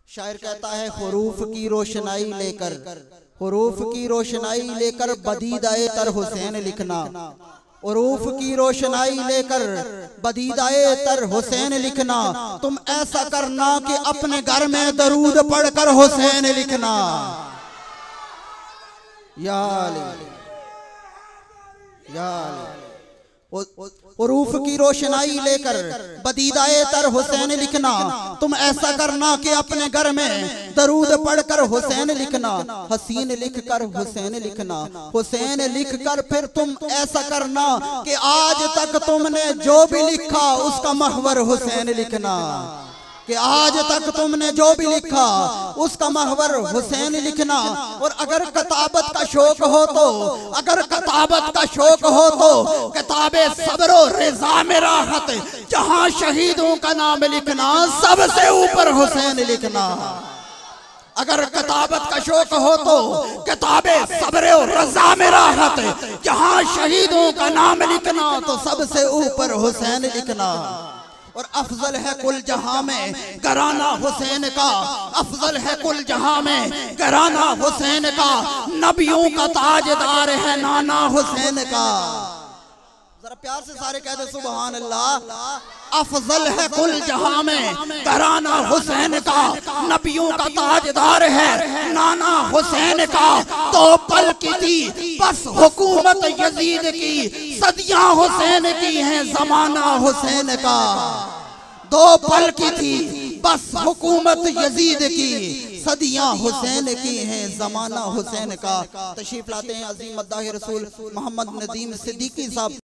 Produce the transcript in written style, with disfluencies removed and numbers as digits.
शायर कहता है हुरूफ की रोशनाई लेकर, हुरूफ की रोशनाई लेकर बदीदाए तर हुसैन लिखना, हुरूफ की रोशनाई लेकर बदीदाए तर हुसैन लिखना। तुम ऐसा करना कि अपने घर में दरूद पढ़कर हुसैन लिखना। या अली, या अली। हुरूफ की रोशनाई लेकर बदीदाए तर हुसैन लिखना। तुम ऐसा करना कि अपने घर में दरूद पढ़कर हुसैन लिखना। हसीन लिख कर हुसैन लिखना, हुसैन लिख कर फिर तुम ऐसा करना कि आज तक तुमने जो भी लिखा उसका महवर हुसैन लिखना। कि आज तक तुमने जो भी लिखा उसका महवर हुसैन लिखना। और अगर किताबत का शौक हो तो, अगर किताबत का शौक हो तो किताबे सब्र रिज़ा में राहत, जहां शहीदों का नाम लिखना सबसे ऊपर हुसैन लिखना। अगर किताबत का शौक हो तो किताबे सब्र रिज़ा में राहत, जहां शहीदों का नाम लिखना तो सबसे ऊपर हुसैन लिखना। और अफजल है कुल जहां में घराना हुसैन का, अफजल है कुल जहां में घराना हुसैन का, नबियों का ताजदार है नाना हुसैन का। जरा प्यार से सारे कह दे सुभान अल्लाह। अफजल है कुल जहां में घराना हुसैन का, नबियों का ताजदार है नाना हुसैन का। तो पल की थी बस हुकूमत यजीद की, सदियां हुसैन की हैं जमाना हुसैन का। दो पल की थी बस हुकूमत यजीद की, सदियां हुसैन की हैं जमाना हुसैन का। तशरीफ लाते हैं अजीम मद्दाह रसूल मोहम्मद नदीम सिद्दीकी साहब।